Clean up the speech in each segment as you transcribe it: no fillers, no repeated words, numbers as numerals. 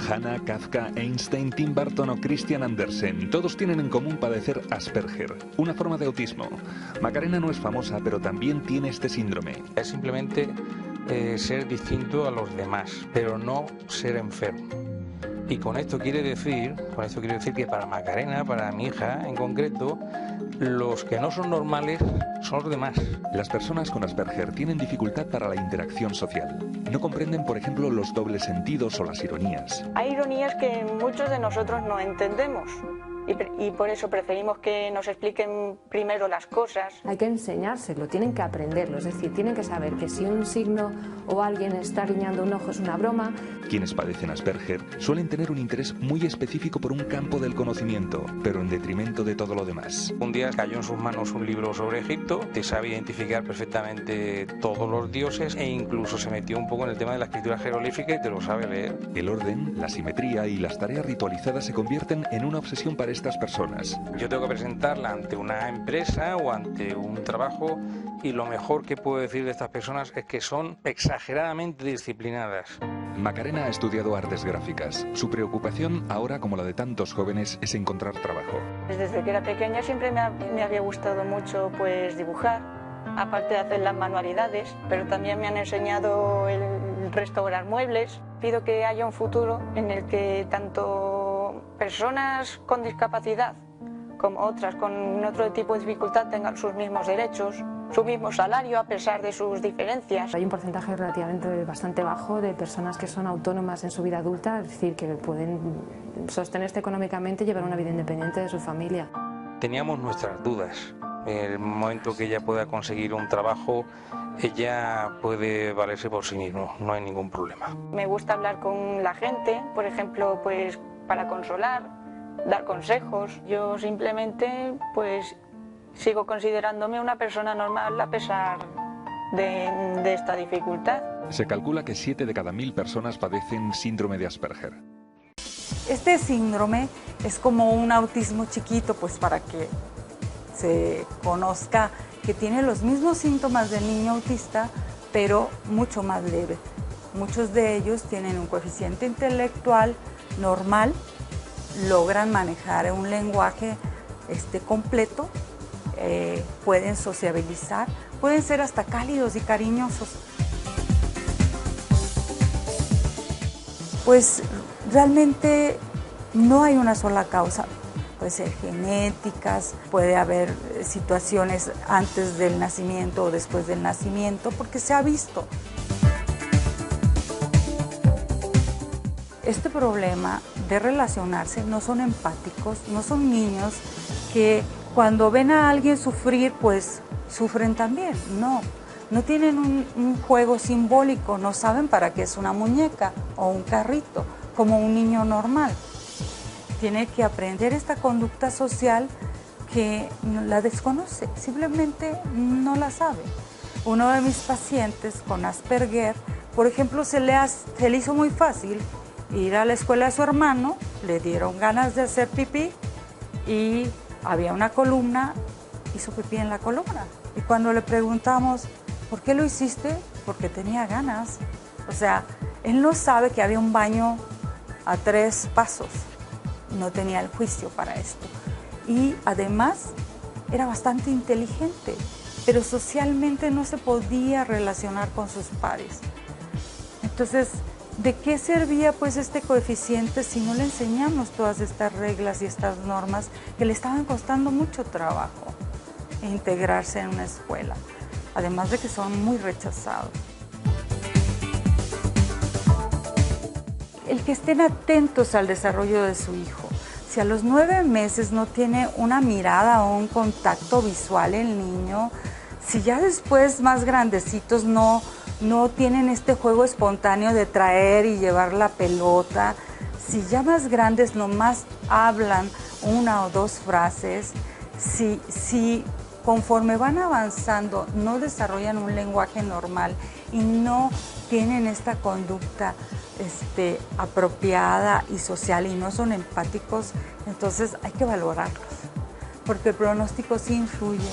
Hannah, Kafka, Einstein, Tim Burton o Christian Andersen, todos tienen en común padecer Asperger, una forma de autismo. Macarena no es famosa, pero también tiene este síndrome. Es simplemente ser distinto a los demás, pero no ser enfermo. Y con esto quiere decir que para Macarena, para mi hija en concreto, los que no son normales son los demás. Las personas con Asperger tienen dificultad para la interacción social. No comprenden, por ejemplo, los dobles sentidos o las ironías. Hay ironías que muchos de nosotros no entendemos y por eso preferimos que nos expliquen primero las cosas. Hay que enseñárselo, tienen que aprenderlo, es decir, tienen que saber que si un signo o alguien está guiñando un ojo es una broma. Quienes padecen Asperger suelen tener un interés muy específico por un campo del conocimiento, pero en detrimento de todo lo demás. Un día cayó en sus manos un libro sobre Egipto, te sabe identificar perfectamente todos los dioses e incluso se metió un poco en el tema de la escritura jeroglífica y te lo sabe leer. El orden, la simetría y las tareas ritualizadas se convierten en una obsesión para estas personas. Yo tengo que presentarla ante una empresa o ante un trabajo y lo mejor que puedo decir de estas personas es que son exageradamente disciplinadas. Macarena ha estudiado artes gráficas. Su preocupación, ahora como la de tantos jóvenes, es encontrar trabajo. Desde que era pequeña siempre me había gustado mucho pues dibujar, aparte de hacer las manualidades, pero también me han enseñado el restaurar muebles. Pido que haya un futuro en el que tanto personas con discapacidad como otras con otro tipo de dificultad tengan sus mismos derechos, su mismo salario a pesar de sus diferencias. Hay un porcentaje relativamente bastante bajo de personas que son autónomas en su vida adulta, es decir, que pueden sostenerse económicamente y llevar una vida independiente de su familia. Teníamos nuestras dudas. En el momento que ella pueda conseguir un trabajo, ella puede valerse por sí misma, no hay ningún problema. Me gusta hablar con la gente, por ejemplo, pues para consolar, dar consejos. Yo simplemente pues sigo considerándome una persona normal a pesar de esta dificultad. Se calcula que 7 de cada 1000 personas padecen síndrome de Asperger. Este síndrome es como un autismo chiquito, pues para que se conozca que tiene los mismos síntomas del niño autista, pero mucho más leve. Muchos de ellos tienen un coeficiente intelectual normal, logran manejar un lenguaje completo, pueden sociabilizar, pueden ser hasta cálidos y cariñosos. Pues realmente no hay una sola causa. Puede ser genéticas, puede haber situaciones antes del nacimiento o después del nacimiento, porque se ha visto. Este problema de relacionarse no son empáticos, no son niños que cuando ven a alguien sufrir, pues sufren también. No tienen un juego simbólico, no saben para qué es una muñeca o un carrito, como un niño normal. Tiene que aprender esta conducta social que la desconoce, simplemente no la sabe. Uno de mis pacientes con Asperger, por ejemplo, se le hizo muy fácil ir a la escuela de su hermano, le dieron ganas de hacer pipí y había una columna, hizo pipí en la columna. Y cuando le preguntamos, ¿por qué lo hiciste? Porque tenía ganas. O sea, él no sabe que había un baño a 3 pasos. No tenía el juicio para esto. Y además era bastante inteligente, pero socialmente no se podía relacionar con sus pares. Entonces, ¿de qué servía pues este coeficiente si no le enseñamos todas estas reglas y estas normas que le estaban costando mucho trabajo integrarse en una escuela? Además de que son muy rechazados. El que estén atentos al desarrollo de su hijo. Si a los 9 meses no tiene una mirada o un contacto visual el niño, si ya después más grandecitos no tienen este juego espontáneo de traer y llevar la pelota, si ya más grandes nomás hablan 1 o 2 frases, si conforme van avanzando no desarrollan un lenguaje normal y no tienen esta conducta apropiada y social y no son empáticos, entonces hay que valorarlos, porque el pronóstico sí influye.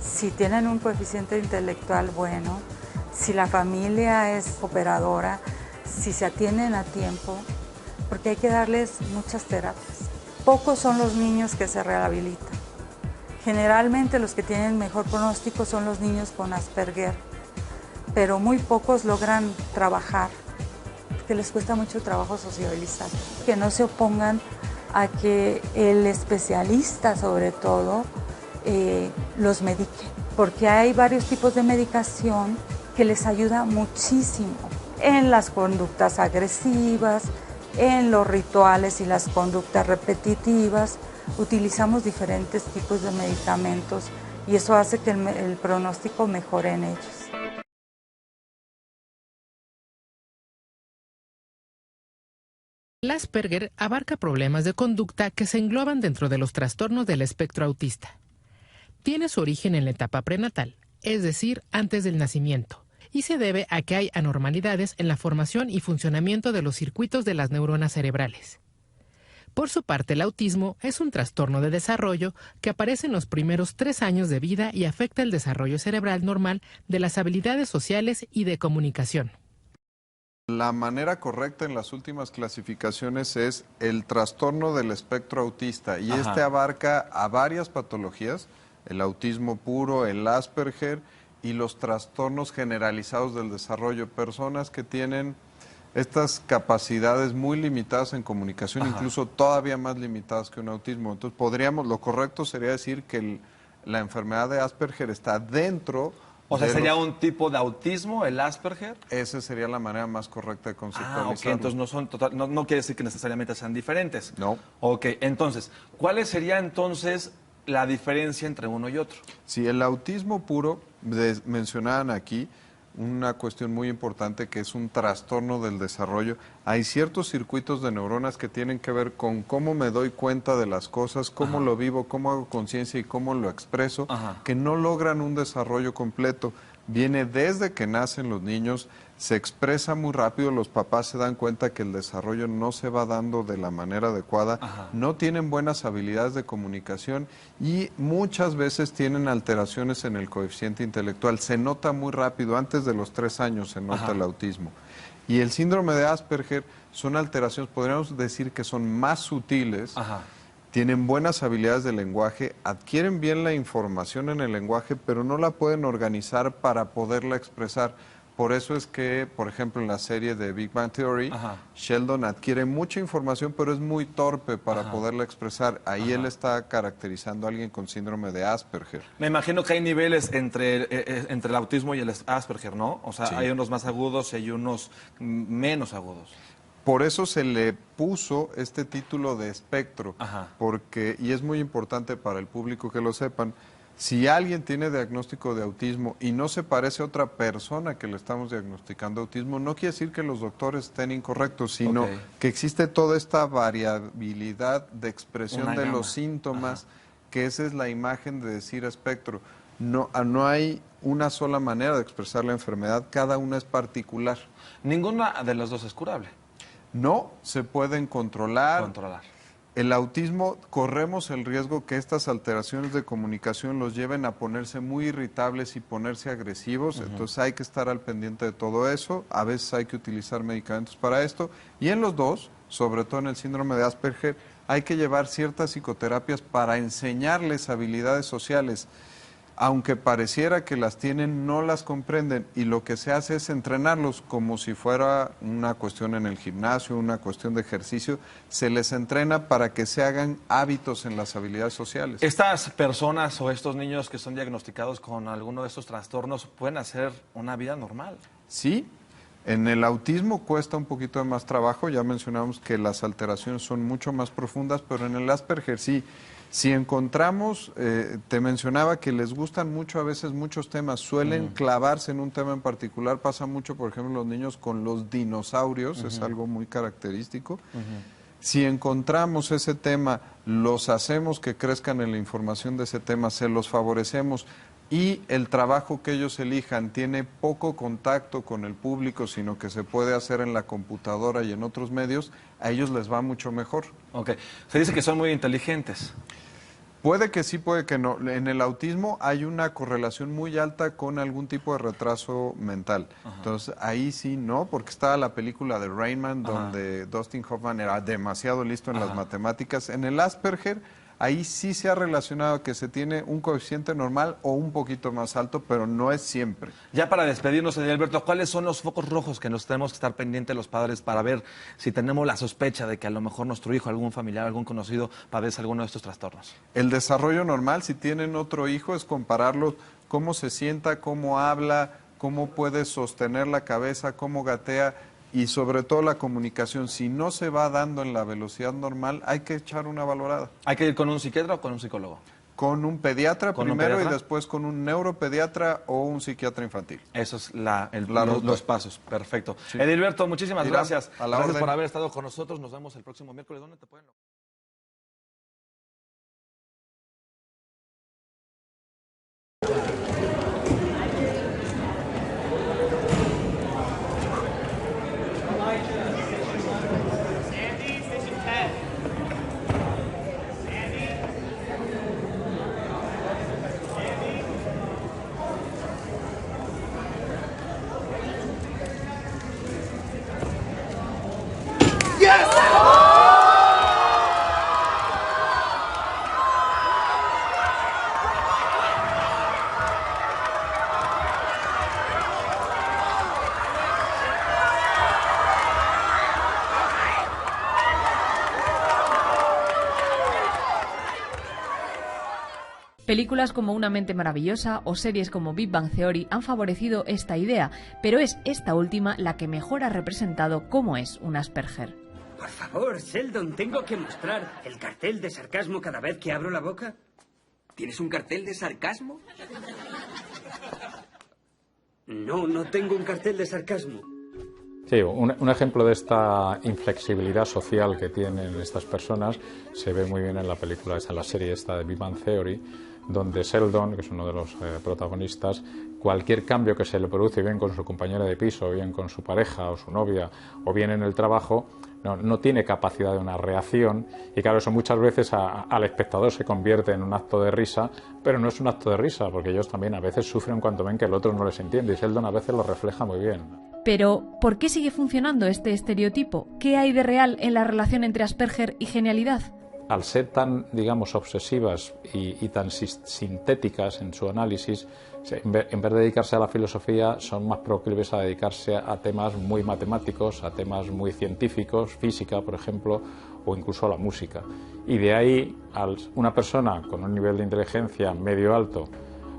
Si tienen un coeficiente intelectual bueno, si la familia es cooperadora, si se atienden a tiempo, porque hay que darles muchas terapias. Pocos son los niños que se rehabilitan. Generalmente los que tienen mejor pronóstico son los niños con Asperger, pero muy pocos logran trabajar, porque les cuesta mucho trabajo sociabilizar. Que no se opongan a que el especialista, sobre todo, los medique, porque hay varios tipos de medicación que les ayuda muchísimo en las conductas agresivas, en los rituales y las conductas repetitivas. Utilizamos diferentes tipos de medicamentos y eso hace que el pronóstico mejore en ellos. El Asperger abarca problemas de conducta que se engloban dentro de los trastornos del espectro autista. Tiene su origen en la etapa prenatal, es decir, antes del nacimiento, y se debe a que hay anormalidades en la formación y funcionamiento de los circuitos de las neuronas cerebrales. Por su parte, el autismo es un trastorno de desarrollo que aparece en los primeros 3 años de vida y afecta el desarrollo cerebral normal de las habilidades sociales y de comunicación. La manera correcta en las últimas clasificaciones es el trastorno del espectro autista y este abarca a varias patologías, el autismo puro, el Asperger y los trastornos generalizados del desarrollo, personas que tienen estas capacidades muy limitadas en comunicación, incluso todavía más limitadas que un autismo. Entonces lo correcto sería decir que la enfermedad de Asperger está dentro. O sea, ¿sería un tipo de autismo, el Asperger? Esa sería la manera más correcta de conceptualizarlo. Ok, entonces no quiere decir que necesariamente sean diferentes. No. Ok, entonces, ¿cuál sería entonces la diferencia entre uno y otro? Sí, el autismo puro, mencionaban aquí, una cuestión muy importante que es un trastorno del desarrollo. Hay ciertos circuitos de neuronas que tienen que ver con cómo me doy cuenta de las cosas, cómo lo vivo, cómo hago conciencia y cómo lo expreso, que no logran un desarrollo completo. Viene desde que nacen los niños, se expresa muy rápido, los papás se dan cuenta que el desarrollo no se va dando de la manera adecuada, no tienen buenas habilidades de comunicación y muchas veces tienen alteraciones en el coeficiente intelectual. Se nota muy rápido, antes de los 3 años se nota el autismo. Y el síndrome de Asperger son alteraciones, podríamos decir que son más sutiles, tienen buenas habilidades de lenguaje, adquieren bien la información en el lenguaje, pero no la pueden organizar para poderla expresar. Por eso es que, por ejemplo, en la serie de Big Bang Theory, Sheldon adquiere mucha información, pero es muy torpe para poderla expresar. Ahí él está caracterizando a alguien con síndrome de Asperger. Me imagino que hay niveles entre el autismo y el Asperger, ¿no? O sea, hay unos más agudos y hay unos menos agudos. Por eso se le puso este título de espectro, porque, y es muy importante para el público que lo sepan, si alguien tiene diagnóstico de autismo y no se parece a otra persona que le estamos diagnosticando autismo, no quiere decir que los doctores estén incorrectos, sino que existe toda esta variabilidad de expresión de los síntomas, que esa es la imagen de decir espectro. No hay una sola manera de expresar la enfermedad, cada una es particular. Ninguna de las dos es curable. No, se pueden controlar. El autismo, corremos el riesgo que estas alteraciones de comunicación los lleven a ponerse muy irritables y ponerse agresivos, entonces hay que estar al pendiente de todo eso, a veces hay que utilizar medicamentos para esto, y en los dos, sobre todo en el síndrome de Asperger, hay que llevar ciertas psicoterapias para enseñarles habilidades sociales. Aunque pareciera que las tienen, no las comprenden y lo que se hace es entrenarlos como si fuera una cuestión en el gimnasio, una cuestión de ejercicio. Se les entrena para que se hagan hábitos en las habilidades sociales. ¿Estas personas o estos niños que son diagnosticados con alguno de estos trastornos pueden hacer una vida normal? Sí. En el autismo cuesta un poquito de más trabajo, ya mencionamos que las alteraciones son mucho más profundas, pero en el Asperger sí. Si encontramos, te mencionaba que les gustan mucho a veces muchos temas, suelen clavarse en un tema en particular, pasa mucho, por ejemplo, los niños con los dinosaurios, es algo muy característico. Si encontramos ese tema, los hacemos que crezcan en la información de ese tema, se los favorecemos y el trabajo que ellos elijan tiene poco contacto con el público, sino que se puede hacer en la computadora y en otros medios, a ellos les va mucho mejor. Ok. Se dice que son muy inteligentes. Puede que sí, puede que no. En el autismo hay una correlación muy alta con algún tipo de retraso mental. Ajá. Entonces, ahí sí no, porque estaba la película de Rain Man, donde Dustin Hoffman era demasiado listo en las matemáticas. En el Asperger, ahí sí se ha relacionado que se tiene un coeficiente normal o un poquito más alto, pero no es siempre. Ya para despedirnos, Alberto, ¿cuáles son los focos rojos que nos tenemos que estar pendientes los padres para ver si tenemos la sospecha de que a lo mejor nuestro hijo, algún familiar, algún conocido padece alguno de estos trastornos? El desarrollo normal, si tienen otro hijo, es compararlos, cómo se sienta, cómo habla, cómo puede sostener la cabeza, cómo gatea. Y sobre todo la comunicación, si no se va dando en la velocidad normal, hay que echar una valorada. ¿Hay que ir con un psiquiatra o con un psicólogo? Con un pediatra primero y después con un neuropediatra o un psiquiatra infantil. Eso es los pasos, perfecto. Sí. Edilberto, muchísimas gracias. Gracias por haber estado con nosotros. Nos vemos el próximo miércoles. ¿Dónde te pueden...? Películas como Una mente maravillosa o series como Big Bang Theory han favorecido esta idea, pero es esta última la que mejor ha representado cómo es un Asperger. Por favor, Sheldon, ¿tengo que mostrar el cartel de sarcasmo cada vez que abro la boca? ¿Tienes un cartel de sarcasmo? No, no tengo un cartel de sarcasmo. Sí, un ejemplo de esta inflexibilidad social que tienen estas personas se ve muy bien en la película, en la serie esta de Big Bang Theory, donde Sheldon, que es uno de los protagonistas, cualquier cambio que se le produce, bien con su compañera de piso, bien con su pareja o su novia, o bien en el trabajo, no tiene capacidad de una reacción, y claro, eso muchas veces al espectador se convierte en un acto de risa, pero no es un acto de risa, porque ellos también a veces sufren cuando ven que el otro no les entiende, y Sheldon a veces lo refleja muy bien. Pero, ¿por qué sigue funcionando este estereotipo? ¿Qué hay de real en la relación entre Asperger y genialidad? Al ser tan, digamos, obsesivas y tan sintéticas en su análisis, en vez de dedicarse a la filosofía, son más proclives a dedicarse a temas muy matemáticos, a temas muy científicos, física, por ejemplo, o incluso a la música. Y de ahí, una persona con un nivel de inteligencia medio alto,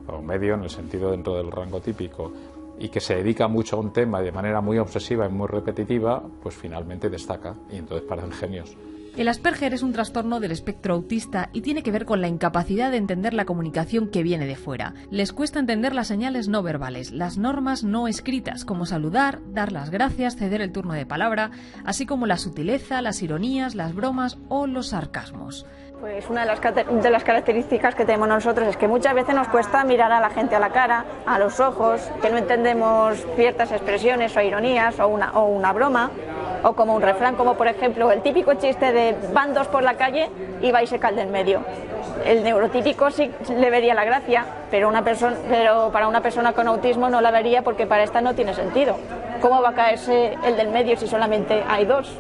o medio en el sentido dentro del rango típico, y que se dedica mucho a un tema de manera muy obsesiva y muy repetitiva, pues finalmente destaca, y entonces parecen genios. El Asperger es un trastorno del espectro autista y tiene que ver con la incapacidad de entender la comunicación que viene de fuera. Les cuesta entender las señales no verbales, las normas no escritas, como saludar, dar las gracias, ceder el turno de palabra, así como la sutileza, las ironías, las bromas o los sarcasmos. Pues una de las características que tenemos nosotros es que muchas veces nos cuesta mirar a la gente a la cara, a los ojos, que no entendemos ciertas expresiones o ironías o una broma, o como un refrán, como por ejemplo el típico chiste de van dos por la calle y va y se cae del medio. El neurotípico sí le vería la gracia, pero para una persona con autismo no la vería porque para esta no tiene sentido. ¿Cómo va a caerse el del medio si solamente hay dos?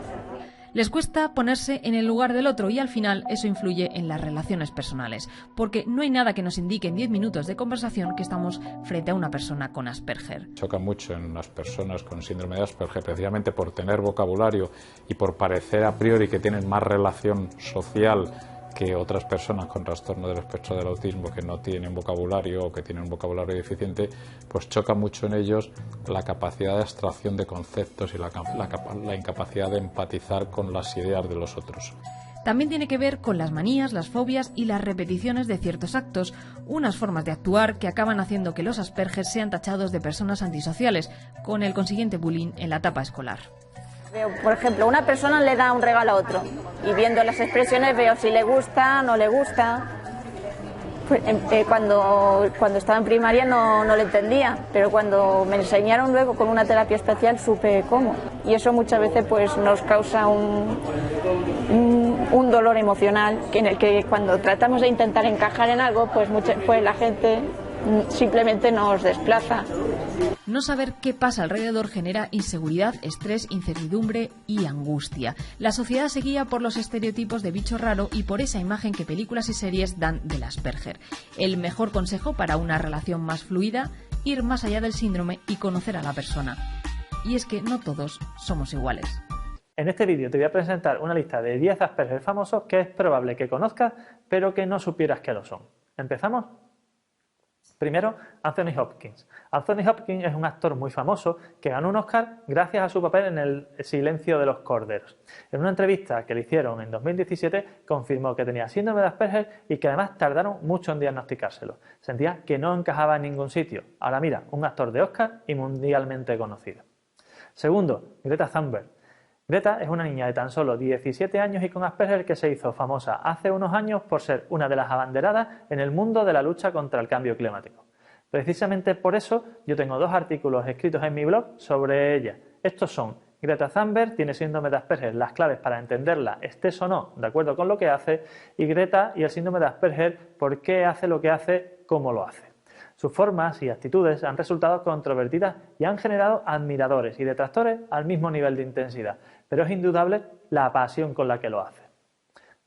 Les cuesta ponerse en el lugar del otro y al final eso influye en las relaciones personales, porque no hay nada que nos indique en 10 minutos de conversación que estamos frente a una persona con Asperger. Choca mucho en las personas con síndrome de Asperger, precisamente por tener vocabulario y por parecer a priori que tienen más relación social que otras personas con trastorno del espectro del autismo que no tienen vocabulario o que tienen un vocabulario deficiente, pues choca mucho en ellos la capacidad de abstracción de conceptos y la incapacidad de empatizar con las ideas de los otros. También tiene que ver con las manías, las fobias y las repeticiones de ciertos actos, unas formas de actuar que acaban haciendo que los Asperger sean tachados de personas antisociales, con el consiguiente bullying en la etapa escolar. Por ejemplo, una persona le da un regalo a otro y viendo las expresiones veo si le gusta, no le gusta. Pues, cuando estaba en primaria no lo entendía, pero cuando me enseñaron luego con una terapia especial supe cómo. Y eso muchas veces pues nos causa un un dolor emocional en el que cuando tratamos de intentar encajar en algo, pues la gente simplemente nos desplaza. No saber qué pasa alrededor genera inseguridad, estrés, incertidumbre y angustia. La sociedad se guía por los estereotipos de bicho raro y por esa imagen que películas y series dan del Asperger. El mejor consejo para una relación más fluida, ir más allá del síndrome y conocer a la persona. Y es que no todos somos iguales. En este vídeo te voy a presentar una lista de 10 Asperger famosos que es probable que conozcas, pero que no supieras que lo son. ¿Empezamos? Primero, Anthony Hopkins. Anthony Hopkins es un actor muy famoso que ganó un Oscar gracias a su papel en El silencio de los corderos. En una entrevista que le hicieron en 2017 confirmó que tenía síndrome de Asperger y que además tardaron mucho en diagnosticárselo. Sentía que no encajaba en ningún sitio. Ahora mira, un actor de Oscar y mundialmente conocido. Segundo, Greta Thunberg. Greta es una niña de tan solo 17 años y con Asperger que se hizo famosa hace unos años por ser una de las abanderadas en el mundo de la lucha contra el cambio climático. Precisamente por eso yo tengo 2 artículos escritos en mi blog sobre ella. Estos son: Greta Thunberg tiene síndrome de Asperger, las claves para entenderla, estés o no de acuerdo con lo que hace, y Greta y el síndrome de Asperger, por qué hace lo que hace, cómo lo hace. Sus formas y actitudes han resultado controvertidas y han generado admiradores y detractores al mismo nivel de intensidad, pero es indudable la pasión con la que lo hace.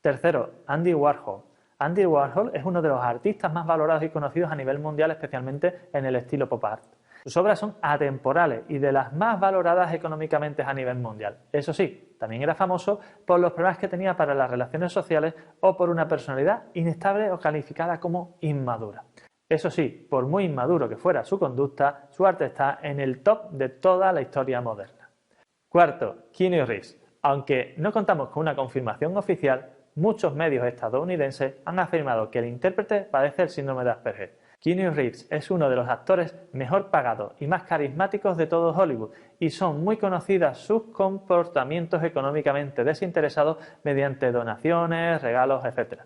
Tercero, Andy Warhol. Andy Warhol es uno de los artistas más valorados y conocidos a nivel mundial, especialmente en el estilo pop art. Sus obras son atemporales y de las más valoradas económicamente a nivel mundial. Eso sí, también era famoso por los problemas que tenía para las relaciones sociales o por una personalidad inestable o calificada como inmadura. Eso sí, por muy inmaduro que fuera su conducta, su arte está en el top de toda la historia moderna. Cuarto, Keanu Reeves. Aunque no contamos con una confirmación oficial, muchos medios estadounidenses han afirmado que el intérprete padece el síndrome de Asperger. Keanu Reeves es uno de los actores mejor pagados y más carismáticos de todo Hollywood y son muy conocidas sus comportamientos económicamente desinteresados mediante donaciones, regalos, etc.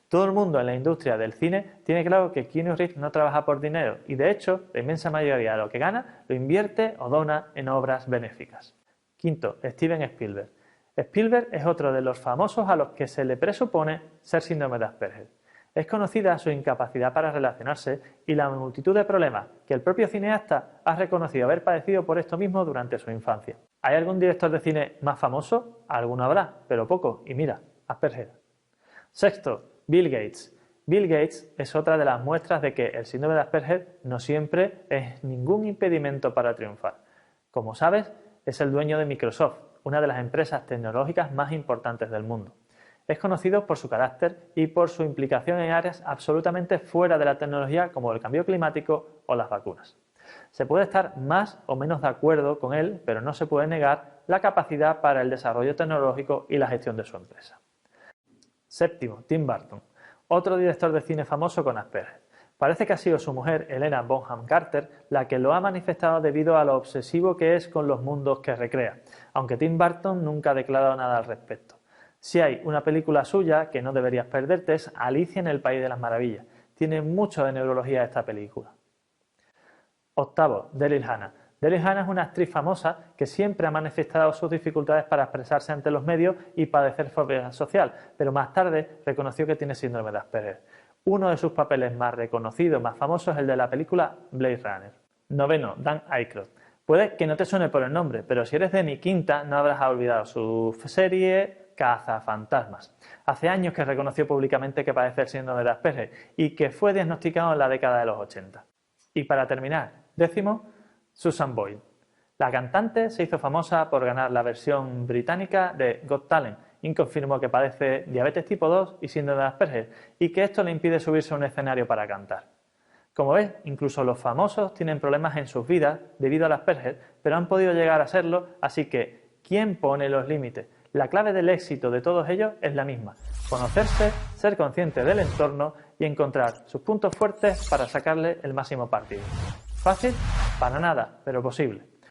Todo el mundo en la industria del cine tiene claro que Keanu Reeves no trabaja por dinero y de hecho la inmensa mayoría de lo que gana lo invierte o dona en obras benéficas. Quinto, Steven Spielberg. Spielberg es otro de los famosos a los que se le presupone ser síndrome de Asperger. Es conocida su incapacidad para relacionarse y la multitud de problemas que el propio cineasta ha reconocido haber padecido por esto mismo durante su infancia. ¿Hay algún director de cine más famoso? Alguno habrá, pero poco. Y mira, Asperger. Sexto, Bill Gates. Bill Gates es otra de las muestras de que el síndrome de Asperger no siempre es ningún impedimento para triunfar. Como sabes, es el dueño de Microsoft, una de las empresas tecnológicas más importantes del mundo. Es conocido por su carácter y por su implicación en áreas absolutamente fuera de la tecnología como el cambio climático o las vacunas. Se puede estar más o menos de acuerdo con él, pero no se puede negar la capacidad para el desarrollo tecnológico y la gestión de su empresa. Séptimo, Tim Burton, otro director de cine famoso con Asperger. Parece que ha sido su mujer, Helena Bonham Carter, la que lo ha manifestado debido a lo obsesivo que es con los mundos que recrea, aunque Tim Burton nunca ha declarado nada al respecto. Si hay una película suya que no deberías perderte es Alicia en el País de las Maravillas. Tiene mucho de neurología esta película. Octavo, Daryl Hannah. Daryl Hannah es una actriz famosa que siempre ha manifestado sus dificultades para expresarse ante los medios y padecer fobia social, pero más tarde reconoció que tiene síndrome de Asperger. Uno de sus papeles más reconocidos, más famosos, es el de la película Blade Runner. Noveno, Dan Aykroyd. Puede que no te suene por el nombre, pero si eres de mi quinta no habrás olvidado su serie Cazafantasmas. Hace años que reconoció públicamente que padece el síndrome de Asperger y que fue diagnosticado en la década de los 80. Y para terminar, décimo, Susan Boyle. La cantante se hizo famosa por ganar la versión británica de Got Talent y confirmó que padece diabetes tipo 2 y síndrome de Asperger y que esto le impide subirse a un escenario para cantar. Como ves, incluso los famosos tienen problemas en sus vidas debido al Asperger, pero han podido llegar a serlo, así que ¿quién pone los límites? La clave del éxito de todos ellos es la misma: conocerse, ser consciente del entorno y encontrar sus puntos fuertes para sacarle el máximo partido. ¿Fácil? Para nada, pero posible.